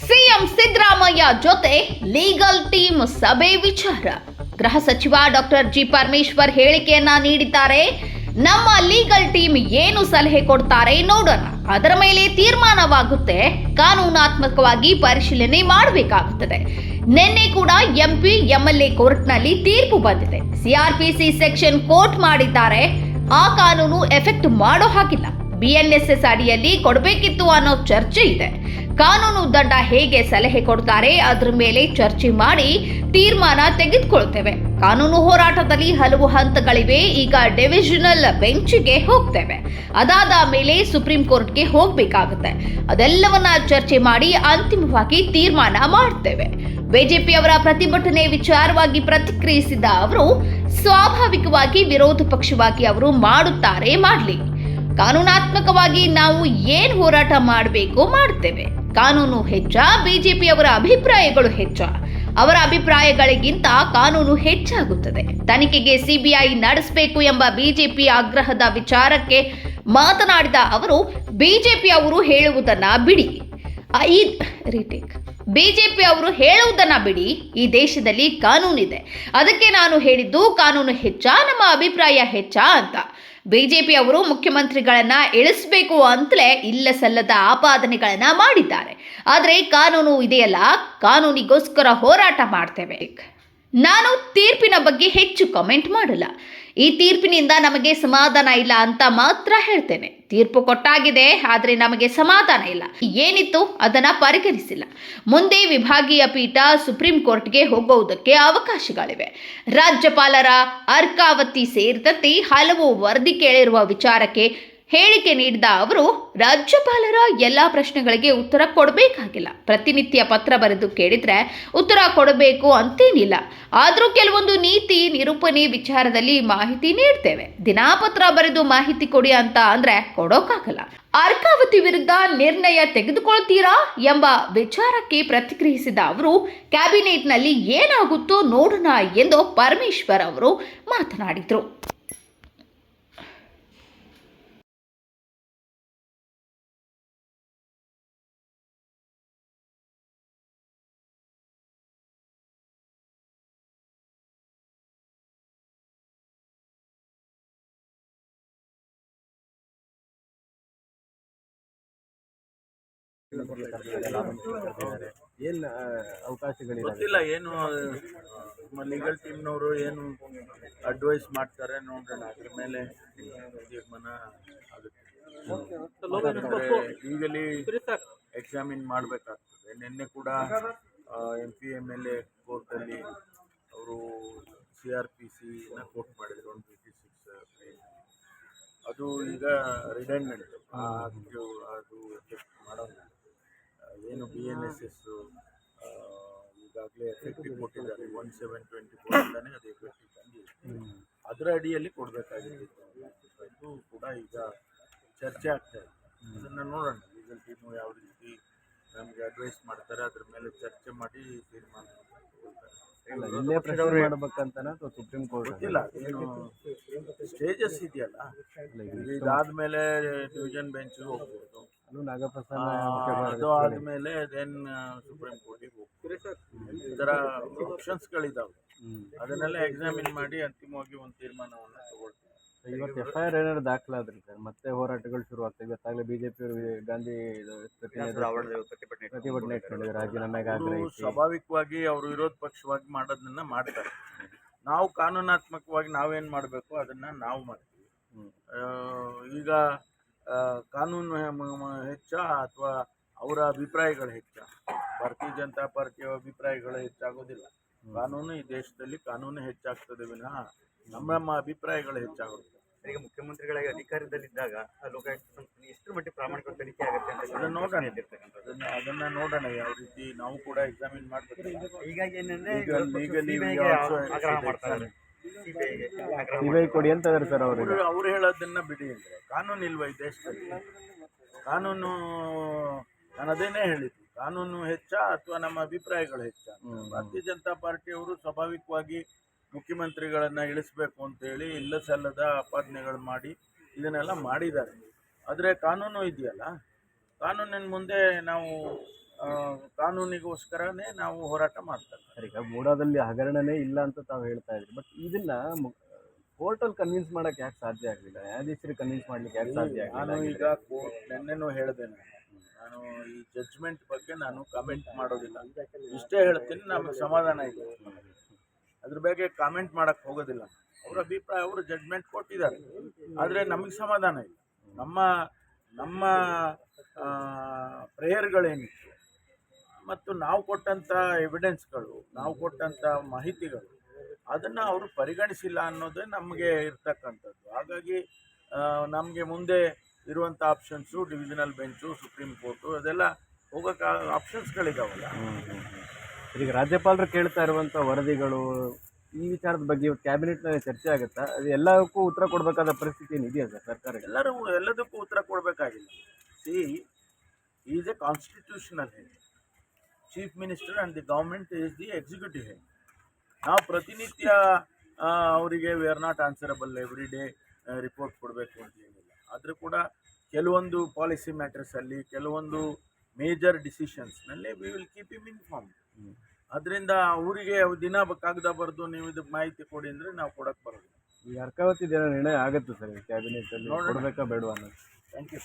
CM Siddaramaiah ಜೊತೆ legal team ಸಭೆ ವಿಚಾರ. ಗೃಹ ಸಚಿವ ಡಾಕ್ಟರ್ ಜಿ ಪರಮೇಶ್ವರ್ ಹೇಳಿಕೆಯನ್ನ ನೀಡಿದ್ದಾರೆ. ನಮ್ಮ ಲೀಗಲ್ ಟೀಮ್ ಏನು ಸಲಹೆ ಕೊಡ್ತಾರೆ ನೋಡೋಣ, ಅದರ ಮೇಲೆ ತೀರ್ಮಾನವಾಗುತ್ತೆ. ಕಾನೂನಾತ್ಮಕವಾಗಿ ಪರಿಶೀಲನೆ ಮಾಡಬೇಕಾಗುತ್ತದೆ. ನಿನ್ನೆ ಕೂಡ ಎಂಪಿ ಎಂಎಲ್ಎ ಕೋರ್ಟ್ನಲ್ಲಿ ತೀರ್ಪು ಬಂದಿದೆ. ಸಿಆರ್ಪಿಸಿ ಸೆಕ್ಷನ್ ಕೋರ್ಟ್ ಮಾಡಿದ್ದಾರೆ. ಆ ಕಾನೂನು ಎಫೆಕ್ಟ್ ಮಾಡೋ ಹಾಗಿಲ್ಲ. ಬಿಎನ್ಎಸ್ಎಸ್ ಅಡಿಯಲ್ಲಿ ಕೊಡಬೇಕಿತ್ತು ಅನ್ನೋ ಚರ್ಚೆ ಇದೆ. ಕಾನೂನು ದಂಡ ಹೇಗೆ ಸಲಹೆ ಕೊಡ್ತಾರೆ ಅದರ ಮೇಲೆ ಚರ್ಚೆ ಮಾಡಿ ತೀರ್ಮಾನ ತೆಗೆದುಕೊಳ್ತೇವೆ. ಕಾನೂನು ಹೋರಾಟದಲ್ಲಿ ಹಲವು ಹಂತಗಳಿವೆ. ಈಗ ಡಿವಿಷನಲ್ ಬೆಂಚ್ಗೆ ಹೋಗ್ತೇವೆ. ಅದಾದ ಮೇಲೆ ಸುಪ್ರೀಂ ಕೋರ್ಟ್ಗೆ ಹೋಗಬೇಕಾಗುತ್ತೆ. ಅದೆಲ್ಲವನ್ನ ಚರ್ಚೆ ಮಾಡಿ ಅಂತಿಮವಾಗಿ ತೀರ್ಮಾನ ಮಾಡ್ತೇವೆ. ಬಿಜೆಪಿಯವರ ಪ್ರತಿಭಟನೆ ವಿಚಾರವಾಗಿ ಪ್ರತಿಕ್ರಿಯಿಸಿದ ಅವರು, ಸ್ವಾಭಾವಿಕವಾಗಿ ವಿರೋಧ ಪಕ್ಷವಾಗಿ ಅವರು ಮಾಡುತ್ತಾರೆ, ಮಾಡಲಿ. ಕಾನೂನಾತ್ಮಕವಾಗಿ ನಾವು ಏನು ಹೋರಾಟ ಮಾಡಬೇಕು ಮಾಡ್ತೇವೆ. ಕಾನೂನು ಹೆಚ್ಚ, ಬಿಜೆಪಿಯವರ ಅಭಿಪ್ರಾಯಗಳು ಹೆಚ್ಚ. ಅವರ ಅಭಿಪ್ರಾಯಗಳಿಗಿಂತ ಕಾನೂನು ಹೆಚ್ಚಾಗುತ್ತದೆ. ತನಿಖೆಗೆ ಸಿಬಿಐ ನಡೆಸಬೇಕು ಎಂಬ ಬಿಜೆಪಿ ಆಗ್ರಹದ ವಿಚಾರಕ್ಕೆ ಮಾತನಾಡಿದ ಅವರು, ಬಿಜೆಪಿ ಅವರು ಹೇಳುವುದನ್ನ ಬಿಡಿ. ಈ ದೇಶದಲ್ಲಿ ಕಾನೂನಿದೆ. ಅದಕ್ಕೆ ನಾನು ಹೇಳಿದ್ದು ಕಾನೂನು ಹೆಚ್ಚ, ನಮ್ಮ ಅಭಿಪ್ರಾಯ ಹೆಚ್ಚ ಅಂತ. ಬಿಜೆಪಿ ಅವರು ಮುಖ್ಯಮಂತ್ರಿಗಳನ್ನ ಇಳಿಸಬೇಕು ಅಂತಲೇ ಇಲ್ಲ ಸಲ್ಲದ ಆಪಾದನೆಗಳನ್ನ ಮಾಡಿದ್ದಾರೆ. ಆದರೆ ಕಾನೂನು ಇದೆಯಲ್ಲ, ಕಾನೂನಿಗೋಸ್ಕರ ಹೋರಾಟ ಮಾಡ್ತೇವೆ. ನಾನು ತೀರ್ಪಿನ ಬಗ್ಗೆ ಹೆಚ್ಚು ಕಮೆಂಟ್ ಮಾಡಲ್ಲ. ಈ ತೀರ್ಪಿನಿಂದ ನಮಗೆ ಸಮಾಧಾನ ಇಲ್ಲ ಅಂತ ಮಾತ್ರ ಹೇಳ್ತೇನೆ. ತೀರ್ಪು ಕೊಟ್ಟಾಗಿದೆ, ಆದರೆ ನಮಗೆ ಸಮಾಧಾನ ಇಲ್ಲ. ಏನಿತ್ತು ಅದನ್ನ ಪರಿಗಣಿಸಿಲ್ಲ. ಮುಂದೆ ವಿಭಾಗೀಯ ಪೀಠ ಸುಪ್ರೀಂ ಕೋರ್ಟ್ಗೆ ಹೋಗುವುದಕ್ಕೆ ಅವಕಾಶಗಳಿವೆ. ರಾಜ್ಯಪಾಲರ ಅರ್ಕಾವತಿ ಸೇರಿದಂತೆ ಹಲವು ವರದಿ ಕೇಳಿರುವ ವಿಚಾರಕ್ಕೆ ಹೇಳಿಕೆ ನೀಡಿದ ಅವರು, ರಾಜ್ಯಪಾಲರ ಎಲ್ಲಾ ಪ್ರಶ್ನೆಗಳಿಗೆ ಉತ್ತರ ಕೊಡಬೇಕಾಗಿಲ್ಲ. ಪ್ರತಿನಿತ್ಯ ಪತ್ರ ಬರೆದು ಕೇಳಿದ್ರೆ ಉತ್ತರ ಕೊಡಬೇಕು ಅಂತೇನಿಲ್ಲ. ಆದರೂ ಕೆಲವೊಂದು ನೀತಿ ನಿರೂಪಣೆ ವಿಚಾರದಲ್ಲಿ ಮಾಹಿತಿ ನೀಡ್ತೇವೆ. ದಿನಾಪತ್ರ ಬರೆದು ಮಾಹಿತಿ ಕೊಡಿ ಅಂತ ಅಂದ್ರೆ ಕೊಡೋಕ್ಕಾಗಲ್ಲ. ಅರ್ಕಾವತಿ ವಿರುದ್ಧ ನಿರ್ಣಯ ತೆಗೆದುಕೊಳ್ತೀರಾ ಎಂಬ ವಿಚಾರಕ್ಕೆ ಪ್ರತಿಕ್ರಿಯಿಸಿದ ಅವರು, ಕ್ಯಾಬಿನೆಟ್ನಲ್ಲಿ ಏನಾಗುತ್ತೋ ನೋಡೋಣ ಎಂದು ಪರಮೇಶ್ವರ್ ಅವರು ಮಾತನಾಡಿದರು. ಏನು ಅವಕಾಶಗಳಿದೆ ಗೊತ್ತಿಲ್ಲ. ಏನು ಲೀಗಲ್ ಟೀಮ್ನವರು ಏನು ಅಡ್ವೈಸ್ ಮಾಡ್ತಾರೆ ನೋಡೋಣ, ಅದ್ರ ಮೇಲೆ ತೀರ್ಮಾನ ಆಗುತ್ತೆ. ಈಗಲೇ ಎಕ್ಸಾಮಿನ್ ಮಾಡಬೇಕಾಗ್ತದೆ. ನಿನ್ನೆ ಕೂಡ MP MLA ಕೋರ್ಟಲ್ಲಿ ಅವರು CRPCನ ಕೋರ್ಟ್ ಮಾಡಿದ್ರು 156. ಅದು ಈಗ ರಿಡಂಡೆಂಟ್, ಅದು ಎಫೆಕ್ಟ್ ಮಾಡೋಂಗಿಲ್ಲ. ಏನು BNSS ಈಗಾಗಲೇ ಎಫೆಕ್ಟಿವ್ ಕೊಟ್ಟಿದ್ದಾರೆ 1724 ಅಂತಾನೆ ಅದು ಎಫೆಕ್ಟಿವ್ ಬಂದಿದೆ. ಅದರ ಅಡಿಯಲ್ಲಿ ಕೊಡಬೇಕಾಗಿತ್ತು. ಇದು ಕೂಡ ಈಗ ಚರ್ಚೆ ಆಗ್ತಾ ಇದೆ. ಅದನ್ನು ನೋಡೋಣ, ಲೀಗಲ್ ಟೀಮು ಯಾವ ರೀತಿ ನಮಗೆ ಅಡ್ವೈಸ್ ಮಾಡ್ತಾರೆ ಅದ್ರ ಮೇಲೆ ಚರ್ಚೆ ಮಾಡಿ ತೀರ್ಮಾನ ಮಾಡ್ಬೇಕಂತಾನೆ ಅಥವಾ ಸುಪ್ರೀಂ ಕೋರ್ಟ್ ಗೊತ್ತಿಲ್ಲ. ಏನು ಸ್ಟೇಜಸ್ ಇದೆಯಲ್ಲ, ಇದಾದ್ಮೇಲೆ ಡಿವಿಷನ್ ಬೆಂಚ್ ಹೋಗ್ಬೋದು. ಅದು ಆದ್ಮೇಲೆ ದೆನ್ ಸುಪ್ರೀಂ ಕೋರ್ಟಿಗೆ ಹೋಗ್ಬೋದು. ಈ ಥರ ಆಪ್ಷನ್ಸ್ಗಳಿದ್ದಾವೆ. ಅದನ್ನೆಲ್ಲ ಎಕ್ಸಾಮಿನ್ ಮಾಡಿ ಅಂತಿಮವಾಗಿ ಒಂದು ತೀರ್ಮಾನವನ್ನು ತಗೊಳ್ತೀವಿ. ಇವತ್ತು FIR ಏನಾದ್ರು ದಾಖಲಾದ್ರಿ ಸರ್, ಮತ್ತೆ ಹೋರಾಟಗಳು ಶುರು ಆಗ್ತವೆ. ಇವತ್ತಾಗಲೇ ಬಿಜೆಪಿ ಗಾಂಧಿ ಪ್ರತಿಭಟನೆ ಇಟ್ಕೊಂಡಿದ್ದಾರೆ, ರಾಜೀನಾಮೆಗೆ ಆಗ್ರಹಿಸಿ. ಸ್ವಾಭಾವಿಕವಾಗಿ ಅವರು ವಿರೋಧ ಪಕ್ಷವಾಗಿ ಮಾಡೋದನ್ನ ಮಾಡ್ತಾರೆ. ನಾವು ಕಾನೂನಾತ್ಮಕವಾಗಿ ನಾವೇನು ಮಾಡಬೇಕು ಅದನ್ನ ನಾವು ಮಾಡ್ತೀವಿ. ಈಗ ಕಾನೂನು ಹೆಚ್ಚ ಅಥವಾ ಅವರ ಅಭಿಪ್ರಾಯಗಳು ಹೆಚ್ಚ? ಭಾರತೀಯ ಜನತಾ ಪಾರ್ಟಿಯ ಅಭಿಪ್ರಾಯಗಳು ಹೆಚ್ಚಾಗೋದಿಲ್ಲ. ಕಾನೂನು, ಈ ದೇಶದಲ್ಲಿ ಕಾನೂನು ಹೆಚ್ಚಾಗ್ತದೆ ವಿನಃ ನಮ್ಮ ಅಭಿಪ್ರಾಯಗಳು ಹೆಚ್ಚಾಗುತ್ತೆ. ಈಗ ಮುಖ್ಯಮಂತ್ರಿಗಳಾಗಿ ಅಧಿಕಾರದಲ್ಲಿದ್ದಾಗ ಲೋಕಾಯುಕ್ತ ಸಂಸ್ಥೆ ಎಷ್ಟು ಮಟ್ಟಿಗೆ ಪ್ರಾಮಾಣಿಕ ತನಿಖೆ ಆಗುತ್ತೆ ಅಂತ ಅದನ್ನ ನೋಡೋಣ. ಯಾವ ರೀತಿ ನಾವು ಕೂಡ ಎಕ್ಸಾಮಿನ್ ಮಾಡ್ಬೇಕು. ಹೀಗಾಗಿ ಏನಂದ್ರೆ ಸಿಬಿಐ ಕೊಡಿ ಅಂತ ಸರ್ ಅವ್ರು ಹೇಳೋದನ್ನ ಬಿಡಿ. ಅಂದ್ರೆ ಕಾನೂನು ಇಲ್ವಾ ಈ ದೇಶದಲ್ಲಿ? ಕಾನೂನು, ನಾನು ಅದೇನೇ ಹೇಳಿದ್ದು, ಕಾನೂನು ಹೆಚ್ಚ ಅಥವಾ ನಮ್ಮ ಅಭಿಪ್ರಾಯಗಳು ಹೆಚ್ಚ? ಭಾರತೀಯ ಜನತಾ ಪಾರ್ಟಿಯವರು ಸ್ವಾಭಾವಿಕವಾಗಿ ಮುಖ್ಯಮಂತ್ರಿಗಳನ್ನು ಇಳಿಸ್ಬೇಕು ಅಂತೇಳಿ ಇಲ್ಲ ಸಲ್ಲದ ಆಪಾದನೆಗಳು ಮಾಡಿ ಇದನ್ನೆಲ್ಲ ಮಾಡಿದ್ದಾರೆ. ಆದರೆ ಕಾನೂನು ಇದೆಯಲ್ಲ, ಕಾನೂನಿನ ಮುಂದೆ ನಾವು ಕಾನೂನಿಗೋಸ್ಕರನೇ ನಾವು ಹೋರಾಟ ಮಾಡ್ತಾರೆ. ಸರ್, ಈಗ ಮೂಡಾದಲ್ಲಿ ಹಗರಣನೇ ಇಲ್ಲ ಅಂತ ತಾವು ಹೇಳ್ತಾ ಇದ್ರಿ, ಬಟ್ ಇದನ್ನ ಕೋರ್ಟಲ್ಲಿ ಕನ್ವಿನ್ಸ್ ಮಾಡಕ್ಕೆ ಯಾಕೆ ಸಾಧ್ಯ ಆಗಲಿಲ್ಲ? ನ್ಯಾಯಾಧೀಶರಿಗೆ ಕನ್ವಿನ್ಸ್ ಮಾಡ್ಲಿಕ್ಕೆ ಯಾಕೆ ಸಾಧ್ಯ ನಾನು ಆಗಲಿಲ್ಲ? ಈಗ ನಿನ್ನೆನೂ ಹೇಳಿದೆ, ನಾನು ಈ ಜಡ್ಜ್ಮೆಂಟ್ ಬಗ್ಗೆ ನಾನು ಕಮೆಂಟ್ ಮಾಡೋದಿಲ್ಲ. ಇಷ್ಟೇ ಹೇಳ್ತೀನಿ, ನಮಗೆ ಸಮಾಧಾನ ಇಲ್ಲ, ಅದ್ರ ಬಗ್ಗೆ ಕಾಮೆಂಟ್ ಮಾಡಕ್ಕೆ ಹೋಗೋದಿಲ್ಲ. ಅವ್ರ ಅಭಿಪ್ರಾಯ, ಅವರು ಜಡ್ಜ್ಮೆಂಟ್ ಕೊಟ್ಟಿದ್ದಾರೆ, ಆದರೆ ನಮಗೆ ಸಮಾಧಾನ ಇಲ್ಲ. ನಮ್ಮ ಪ್ರೇಯರ್ಗಳೇನಿತ್ತು ಮತ್ತು ನಾವು ಕೊಟ್ಟಂಥ ಎವಿಡೆನ್ಸ್ಗಳು, ನಾವು ಕೊಟ್ಟಂಥ ಮಾಹಿತಿಗಳು, ಅದನ್ನು ಅವರು ಪರಿಗಣಿಸಿಲ್ಲ ಅನ್ನೋದೇ ನಮಗೆ ಇರ್ತಕ್ಕಂಥದ್ದು. ಹಾಗಾಗಿ ನಮಗೆ ಮುಂದೆ ಇರುವಂಥ options divisional bench, supreme court, ಅದೆಲ್ಲ ಹೋಗೋಕ್ಕೆ ಆಪ್ಷನ್ಸ್ಗಳಿದಾವಲ್ಲ. ಈಗ ರಾಜ್ಯಪಾಲರು ಕೇಳ್ತಾ ಇರುವಂಥ ವರದಿಗಳು, ಈ ವಿಚಾರದ ಬಗ್ಗೆ ಇವತ್ತು ಕ್ಯಾಬಿನೆಟ್ನಲ್ಲಿ ಚರ್ಚೆ ಆಗುತ್ತಾ? ಅದು ಎಲ್ಲಕ್ಕೂ ಉತ್ತರ ಕೊಡಬೇಕಾದ ಪರಿಸ್ಥಿತಿ ಇದೆಯಾ ಸರ್ ಸರ್ಕಾರಕ್ಕೆ? ಎಲ್ಲದಕ್ಕೂ ಉತ್ತರ ಕೊಡಬೇಕಾಗಿಲ್ಲ. She is a constitutional head, chief minister and the government is the executive head. ನಾವು ಪ್ರತಿನಿತ್ಯ ಅವರಿಗೆ we are not answerable every day report ಕೊಡಬೇಕು ಅಂತ ಏನಿಲ್ಲ. ಆದರೂ ಕೂಡ ಕೆಲವೊಂದು ಪಾಲಿಸಿ ಮ್ಯಾಟರ್ಸಲ್ಲಿ, ಕೆಲವೊಂದು ಮೇಜರ್ ಡಿಸಿಷನ್ಸ್ನಲ್ಲಿ we will keep him inform. ಅದರಿಂದ ಅವರಿಗೆ ದಿನ ಕಾಗದ ಬರೆದು ನೀವು ಇದಕ್ಕೆ ಮಾಹಿತಿ ಕೊಡಿ ಅಂದರೆ ನಾವು ಕೊಡೋಕ್ಕೆ ಬರೋದು. ಈ ಅರ್ಕಾವತಿ ದಿನ ನಿರ್ಣಯ ಆಗುತ್ತೆ ಸರ್ ಕ್ಯಾಬಿನೆಟಲ್ಲಿ, ಕೊಡಬೇಕಾ ಬೇಡವಾ ಅನ್ನೋದು? Thank you.